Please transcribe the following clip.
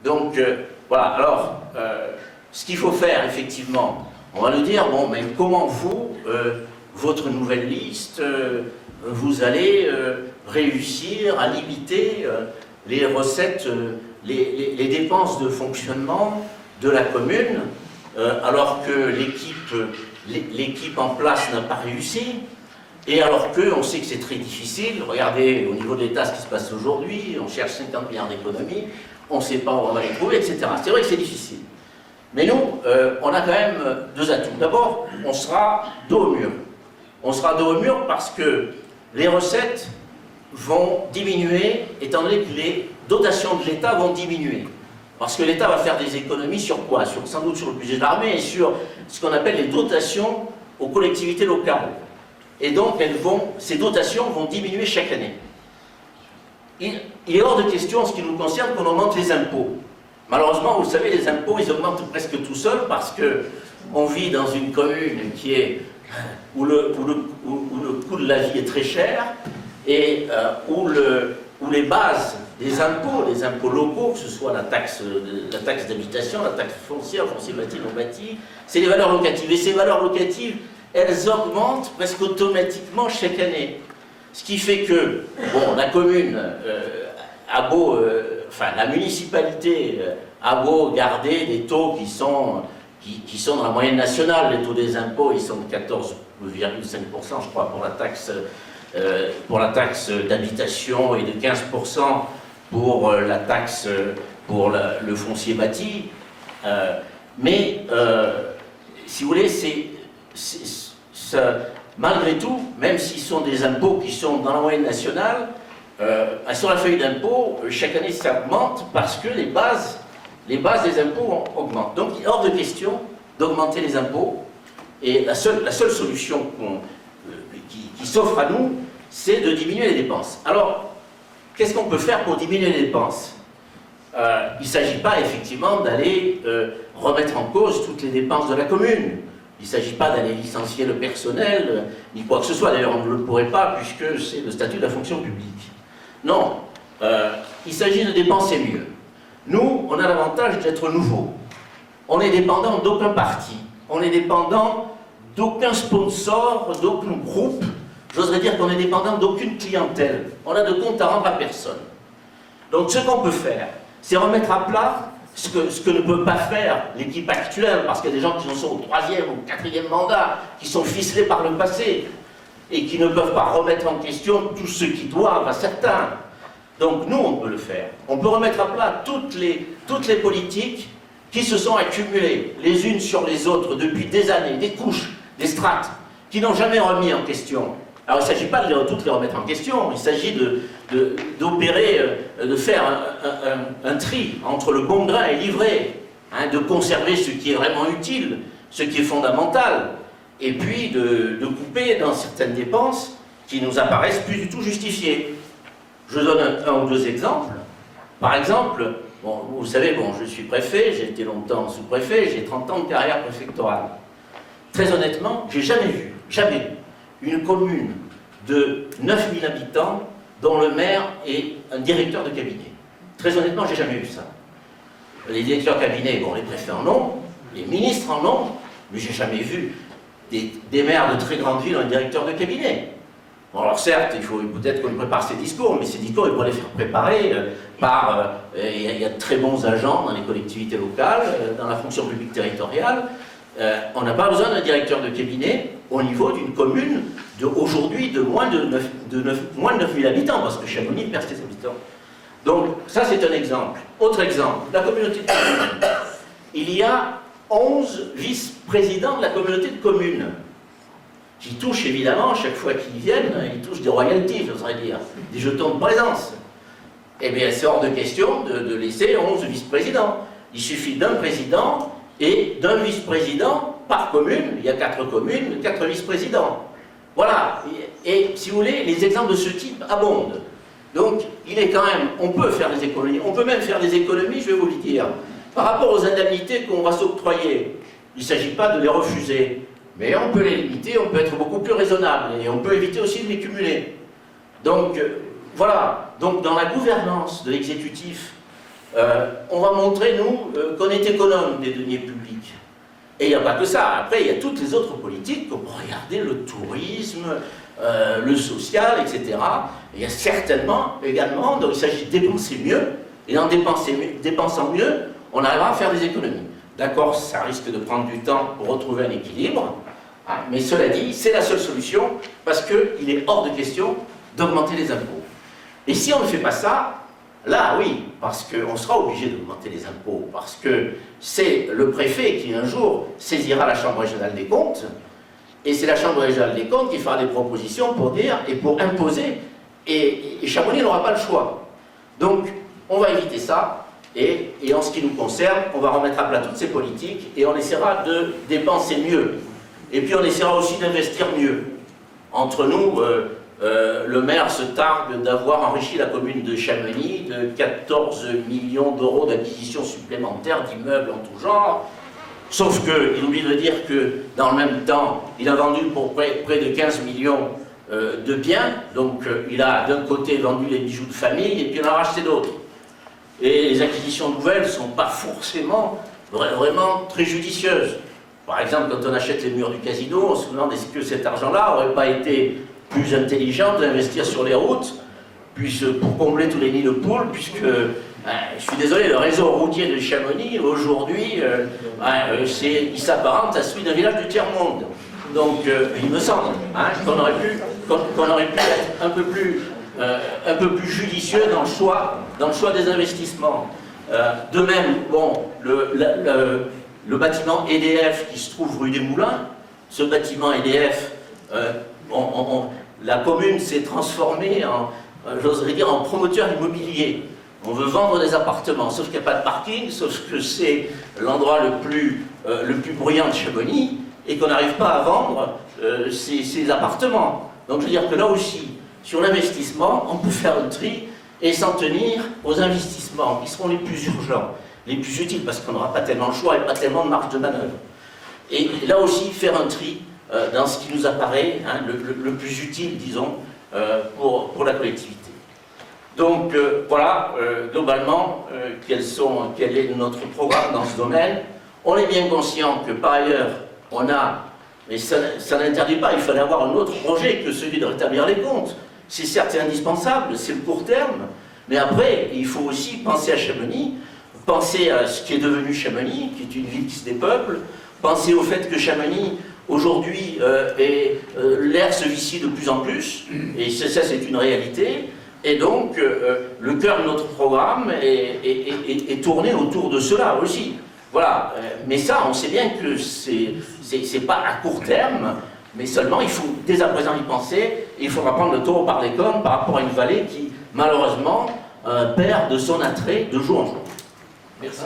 Donc, voilà. Alors, ce qu'il faut faire, effectivement, on va nous dire, bon, mais comment vous, votre nouvelle liste, vous allez réussir à limiter les recettes, les dépenses de fonctionnement de la commune, alors que l'équipe en place n'a pas réussi, et alors qu'on sait que c'est très difficile. Regardez au niveau de l'État ce qui se passe aujourd'hui, on cherche 50 milliards d'économies, on ne sait pas où on va les trouver, etc. C'est vrai que c'est difficile. Mais nous, on a quand même deux atouts. D'abord, on sera dos au mur. On sera dos au mur parce que les recettes vont diminuer, étant donné que les dotations de l'État vont diminuer. Parce que l'État va faire des économies sur quoi? Sans doute sur le budget de l'armée et sur ce qu'on appelle les dotations aux collectivités locales. Et donc, ces dotations vont diminuer chaque année. Il est hors de question, en ce qui nous concerne, qu'on augmente les impôts. Malheureusement, vous savez, les impôts, ils augmentent presque tout seuls parce qu'on vit dans une commune où le coût de la vie est très cher et où les bases des impôts, les impôts locaux, que ce soit la taxe d'habitation, la taxe foncière, foncier bâti, non bâti, c'est les valeurs locatives. Et ces valeurs locatives, elles augmentent presque automatiquement chaque année. Ce qui fait que, bon, la commune la municipalité a beau garder des taux qui sont dans la moyenne nationale. Les taux des impôts, ils sont de 14,5%, je crois, pour la taxe d'habitation et de 15% pour la taxe pour le foncier bâti. Mais, si vous voulez, malgré tout, même s'ils sont des impôts qui sont dans la moyenne nationale, sur la feuille d'impôt, chaque année ça augmente parce que les bases des impôts augmentent. Donc il est hors de question d'augmenter les impôts. Et la seule solution qui s'offre à nous, c'est de diminuer les dépenses. Alors, qu'est-ce qu'on peut faire pour diminuer les dépenses? Il ne s'agit pas effectivement d'aller remettre en cause toutes les dépenses de la commune. Il ne s'agit pas d'aller licencier le personnel, ni quoi que ce soit. D'ailleurs, on ne le pourrait pas puisque c'est le statut de la fonction publique. Non, il s'agit de dépenser mieux. Nous, on a l'avantage d'être nouveaux. On n'est dépendant d'aucun parti. On n'est dépendant d'aucun sponsor, d'aucun groupe. J'oserais dire qu'on est dépendant d'aucune clientèle. On n'a de compte à rendre à personne. Donc ce qu'on peut faire, c'est remettre à plat ce que ne peut pas faire l'équipe actuelle, parce qu'il y a des gens qui en sont au 3e ou 4e mandat, qui sont ficelés par le passé, et qui ne peuvent pas remettre en question tout ce qu'ils doivent à certains. Donc nous, on peut le faire. On peut remettre à plat toutes les politiques qui se sont accumulées les unes sur les autres depuis des années, des couches, des strates, qui n'ont jamais remis en question. Alors il ne s'agit pas de toutes les remettre en question, il s'agit d'opérer, de faire un tri entre le bon grain et l'ivraie, hein, de conserver ce qui est vraiment utile, ce qui est fondamental, et puis de couper dans certaines dépenses qui nous apparaissent plus du tout justifiées. Je donne un ou deux exemples. Par exemple, bon, vous savez, bon, je suis préfet, j'ai été longtemps sous-préfet, j'ai 30 ans de carrière préfectorale. Très honnêtement, j'ai jamais vu une commune de 9000 habitants dont le maire est un directeur de cabinet. Très honnêtement, j'ai jamais vu ça. Les directeurs de cabinet, bon, les préfets en ont, les ministres en ont, mais j'ai jamais vu des maires de très grandes villes ont un directeur de cabinet. Bon, alors certes, il faut peut-être qu'on prépare ces discours, mais ces discours, il faut les faire préparer par... Il y a de très bons agents dans les collectivités locales, dans la fonction publique territoriale. On n'a pas besoin d'un directeur de cabinet au niveau d'une commune aujourd'hui de moins de 9000 habitants, parce que Chamonix perd ses habitants. Donc, ça c'est un exemple. Autre exemple, la communauté de communes. Il y a 11 vice-présidents de la communauté de communes, qui touchent évidemment, chaque fois qu'ils viennent, ils touchent des royalties, j'oserais dire, des jetons de présence. Eh bien, c'est hors de question de laisser 11 vice-présidents. Il suffit d'un président et d'un vice-président par commune. Il y a 4 communes, 4 vice-présidents. Voilà. Et si vous voulez, les exemples de ce type abondent. Donc, il est quand même, on peut faire des économies. On peut même faire des économies, je vais vous le dire. Par rapport aux indemnités qu'on va s'octroyer, il ne s'agit pas de les refuser. Mais on peut les limiter, on peut être beaucoup plus raisonnable. Et on peut éviter aussi de les cumuler. Donc, voilà. Donc, dans la gouvernance de l'exécutif, on va montrer, nous, qu'on est économe des deniers publics. Et il n'y a pas que ça. Après, il y a toutes les autres politiques, comme regardez le tourisme, le social, etc. Il y a certainement également, donc il s'agit de dépenser mieux, et en dépensant mieux, on arrivera à faire des économies. D'accord, ça risque de prendre du temps pour retrouver un équilibre, hein, mais cela dit, c'est la seule solution, parce qu'il est hors de question d'augmenter les impôts. Et si on ne fait pas ça, là, oui, parce qu'on sera obligé d'augmenter les impôts, parce que c'est le préfet qui, un jour, saisira la Chambre régionale des comptes, et c'est la Chambre régionale des comptes qui fera des propositions pour dire, et pour imposer, et Chamonix n'aura pas le choix. Donc, on va éviter ça, et en ce qui nous concerne, on va remettre à plat toutes ces politiques, et on essaiera de dépenser mieux. Et puis on essaiera aussi d'investir mieux. Entre nous, le maire se targue d'avoir enrichi la commune de Chamonix de 14 millions d'euros d'acquisition supplémentaire d'immeubles en tout genre, sauf qu'il oublie de dire que dans le même temps, il a vendu pour près de 15 millions de biens, donc il a d'un côté vendu les bijoux de famille et puis il en a racheté d'autres. Et les acquisitions nouvelles ne sont pas forcément vraiment très judicieuses. Par exemple, quand on achète les murs du casino, on se demande est-ce que cet argent-là n'aurait pas été plus intelligent d'investir sur les routes, pour combler tous les nids de poules, puisque, je suis désolé, le réseau routier de Chamonix, aujourd'hui, il s'apparente à celui d'un village du tiers-monde. Donc, il me semble qu'on aurait pu être un peu plus judicieux dans le choix des investissements. De même, bon, le bâtiment EDF qui se trouve rue des Moulins, ce bâtiment EDF, la commune s'est transformée en, j'oserais dire, en promoteur immobilier. On veut vendre des appartements, sauf qu'il n'y a pas de parking, sauf que c'est l'endroit le plus bruyant de Chamonix, et qu'on n'arrive pas à vendre ces appartements. Donc je veux dire que là aussi, sur l'investissement, on peut faire un tri et s'en tenir aux investissements qui seront les plus urgents, les plus utiles, parce qu'on n'aura pas tellement le choix et pas tellement de marge de manœuvre. Et là aussi, faire un tri dans ce qui nous apparaît le plus utile, disons, pour la collectivité. Donc voilà, globalement, quel est notre programme dans ce domaine. On est bien conscient que par ailleurs, on a, mais ça n'interdit pas, il fallait avoir un autre projet que celui de rétablir les comptes. C'est certes indispensable, c'est le court terme, mais après, il faut aussi penser à Chamonix, penser à ce qui est devenu Chamonix, qui est une ville qui se dépeuple, penser au fait que Chamonix, aujourd'hui, l'air se vicie de plus en plus, et ça c'est une réalité, et donc le cœur de notre programme est tourné autour de cela aussi. Voilà, mais ça, on sait bien que c'est pas à court terme, mais seulement il faut dès à présent y penser, et il faudra prendre le taureau par les cornes par rapport à une vallée qui, malheureusement, perd de son attrait de jour en jour. Merci.